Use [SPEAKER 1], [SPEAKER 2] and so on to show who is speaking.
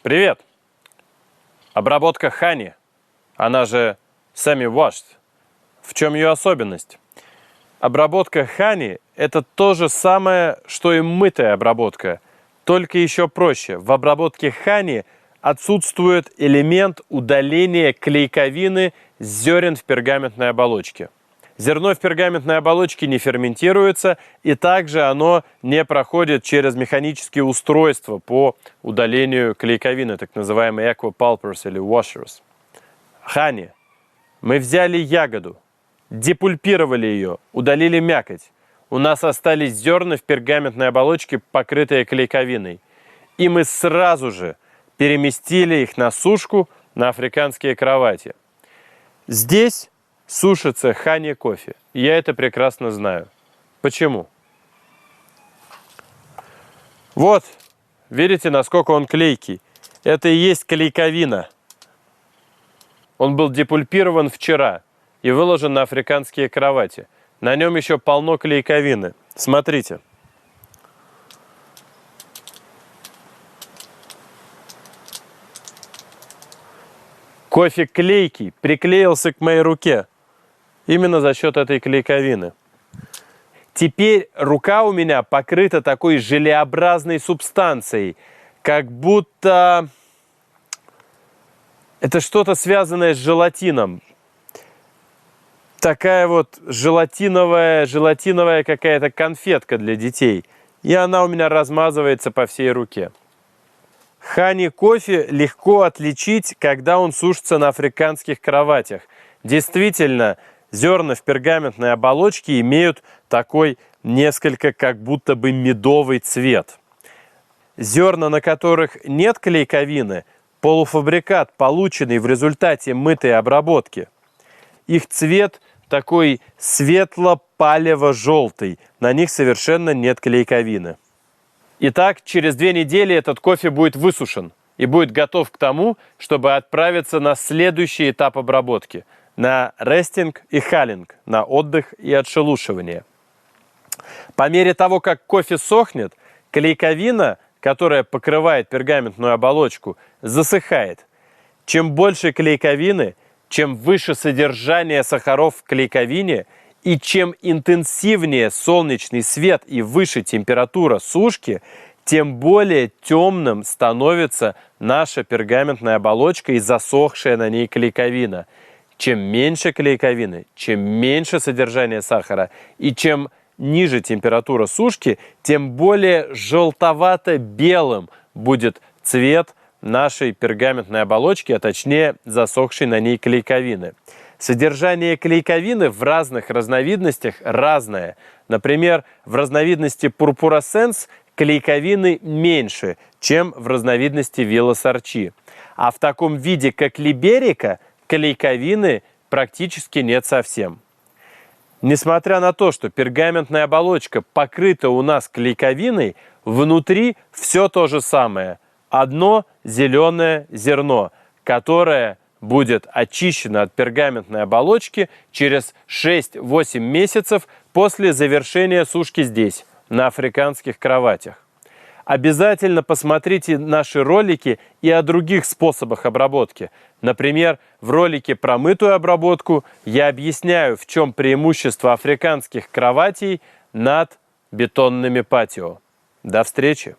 [SPEAKER 1] Привет! Обработка Honey, она же semi-washed. В чем ее особенность? Обработка Honey – это то же самое, что и мытая обработка, только еще проще. В обработке Honey отсутствует элемент удаления клейковины с зерен в пергаментной оболочке. Зерно в пергаментной оболочке не ферментируется, и также оно не проходит через механические устройства по удалению клейковины, так называемые aquapulpers или washers. Honey. Мы взяли ягоду, депульпировали ее, удалили мякоть. У нас остались зерна в пергаментной оболочке, покрытые клейковиной. И мы сразу же переместили их на сушку на африканские кровати. Здесь сушится Honey кофе. Я это прекрасно знаю. Почему? Вот, видите, насколько он клейкий. Это и есть клейковина. Он был депульпирован вчера и выложен на африканские кровати. На нем еще полно клейковины. Смотрите. Кофе клейкий, приклеился к моей руке. Именно за счет этой клейковины. Теперь рука у меня покрыта такой желеобразной субстанцией, как будто это что-то связанное с желатином. Такая вот желатиновая какая-то конфетка для детей. И она у меня размазывается по всей руке. Honey кофе легко отличить, когда он сушится на африканских кроватях. Действительно, зерна в пергаментной оболочке имеют такой несколько как будто бы медовый цвет. Зерна, на которых нет клейковины, полуфабрикат, полученный в результате мытой обработки. Их цвет такой светло-палево-желтый, на них совершенно нет клейковины. Итак, через 2 недели этот кофе будет высушен и будет готов к тому, чтобы отправиться на следующий этап обработки, на рестинг и халлинг, на отдых и отшелушивание. По мере того, как кофе сохнет, клейковина, которая покрывает пергаментную оболочку, засыхает. Чем больше клейковины, чем выше содержание сахаров в клейковине и чем интенсивнее солнечный свет и выше температура сушки, тем более темным становится наша пергаментная оболочка и засохшая на ней клейковина. Чем меньше клейковины, чем меньше содержание сахара и чем ниже температура сушки, тем более желтовато-белым будет цвет нашей пергаментной оболочки, а точнее засохшей на ней клейковины. Содержание клейковины в разных разновидностях разное. Например, в разновидности Purpurascens клейковины меньше, чем в разновидности Villosarchi. А в таком виде, как Liberica, клейковины практически нет совсем. Несмотря на то, что пергаментная оболочка покрыта у нас клейковиной, внутри все то же самое. Одно зеленое зерно, которое будет очищено от пергаментной оболочки через 6-8 месяцев после завершения сушки здесь, на африканских кроватях. Обязательно посмотрите наши ролики и о других способах обработки. Например, в ролике про мытую обработку я объясняю, в чем преимущество африканских кроватей над бетонными патио. До встречи!